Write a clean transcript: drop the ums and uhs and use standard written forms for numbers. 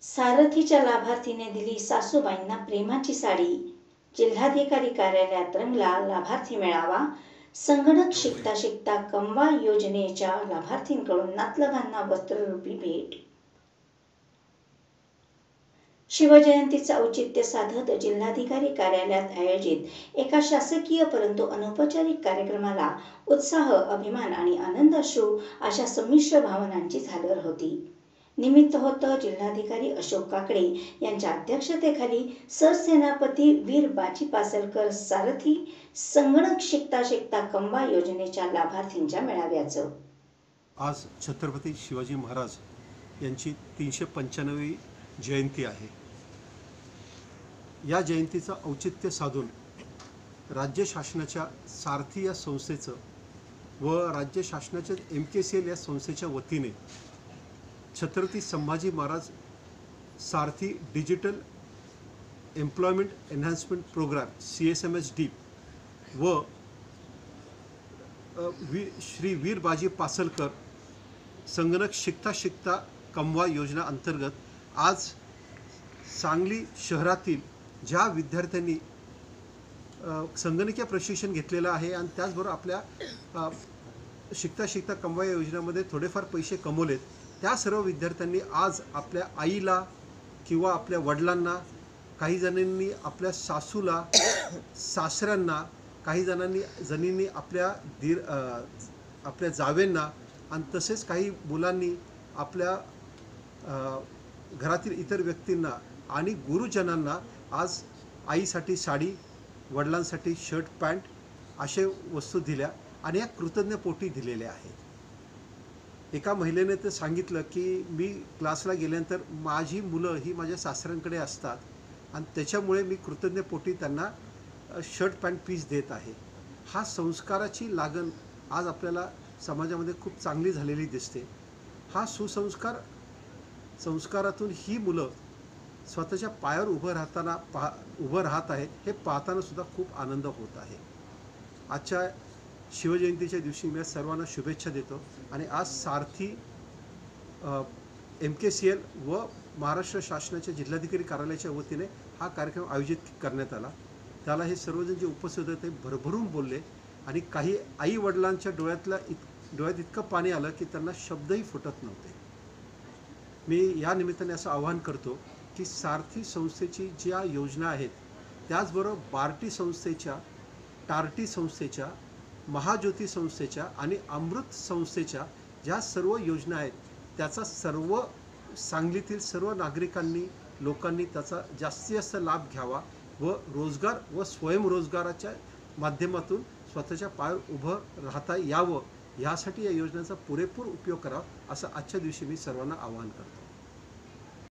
सारथीच्या लाभार्थीने दिली सासूबाईंना प्रेमाची साडी. जिल्हाधिकारी कार्यालयात रंगला लाभार्थी मेळावा. संगणक शिकता शिकता कमवा योजनेच्या लाभार्थींकडून नातलगांना वस्त्ररूपी भेट. शिवजयंतीचं औचित्य साधत जिल्हाधिकारी कार्यालयात आयोजित एका शासकीय परंतु अनौपचारिक कार्यक्रमाला उत्साह, अभिमान आणि आनंदाश्रू अशा संमिश्र भावनांची झालर होती. निमित्त होतं जिल्हाधिकारी अशोक काकडे यांच्या अध्यक्षतेखाली सरसेनापती वीर बाजी पासलकर सारथी संगणक शिकता शिकता कमवा योजनेच्या लाभार्थींच्या मेळाव्याचं. आज छत्रपती शिवाजी महाराज यांची 395वी जयंती आहे. या जयंतीचं औचित्य साधून राज्य शासनाच्या सारथी या संस्थेचं व राज्य शासनाच्या MKCL या संस्थेच्या वतीने Chhatrapati Sambhaji Maharaj Sarathi digital employment enhancement program CSMSD व श्री वीर बाजी पासलकर संगणक शिकता शिकता कमवा योजना अंतर्गत आज सांगली शहरातील ज्या विद्यार्थ्यांनी संगणकीय प्रशिक्षण घेतलेलं आहे आणि त्याचबरोबर आपल्या शिकता शिकता कमवा या योजनेमध्ये थोडेफार पैसे कमवलेत, त्या सर्व विद्यार्थ्यांनी आज आपल्या आईला किंवा आपल्या वडिलांना, काही जणांनी आपल्या सासूला, सासऱ्यांना, काही जणींनी आपल्या जावेंना आणि तसेच काही मुलांनी आपल्या घरातील इतर व्यक्तींना आणि गुरुजनांना आज आईसाठी साडी, वडिलांसाठी शर्ट पॅन्ट अशा वस्तू दिल्या आणि या कृतज्ञपोटी दिलेल्या आहेत. एका महिलेने तर सांगितलं की मी क्लासला गेल्यानंतर माझी मुलं ही माझ्या सासऱ्यांकडे असतात आणि त्याच्यामुळे मी कृतज्ञपोटी त्यांना शर्ट पॅन्ट पीस देत आहे. हा संस्काराची लागण आज आपल्याला समाजामध्ये खूप चांगली झालेली दिसते. हा संस्कारातून ही मुलं स्वतःच्या पायावर उभं राहत आहेत हे पाहताना सुद्धा खूप आनंद होत आहे. आजच्या शिवजयंतीच्या दिवशी मी सर्वांना शुभेच्छा देतो आणि आज सारथी MKCL व महाराष्ट्र शासनाच्या जिल्हाधिकारी कार्यालयाच्या वतीने हा कार्यक्रम आयोजित करण्यात आला. त्याला हे सर्वजण जे उपस्थित होते भरभरून बोलले आणि काही आई वडिलांच्या डोळ्यात इतकं पाणी आलं की त्यांना शब्दही फुटत नव्हते. मी या निमित्ताने असं आवाहन करतो की सारथी संस्थेची ज्या योजना आहेत त्याचबरोबर बार्टी संस्थेच्या, टार्टी संस्थेच्या, महाज्योती संस्थेच्या आणि अमृत संस्थेच्या ज्या सर्व योजना आहेत त्याचा सर्व सांगलीतील सर्व नागरिकांनी, लोकांनी त्याचा जास्तीत जास्त लाभ घ्यावा व रोजगार व स्वयंरोजगाराच्या माध्यमातून स्वतःच्या पायावर उभं राहता यावं यासाठी या योजनेचा पुरेपूर उपयोग करावा असं आजच्या दिवशी मी सर्वांना आवाहन करतो.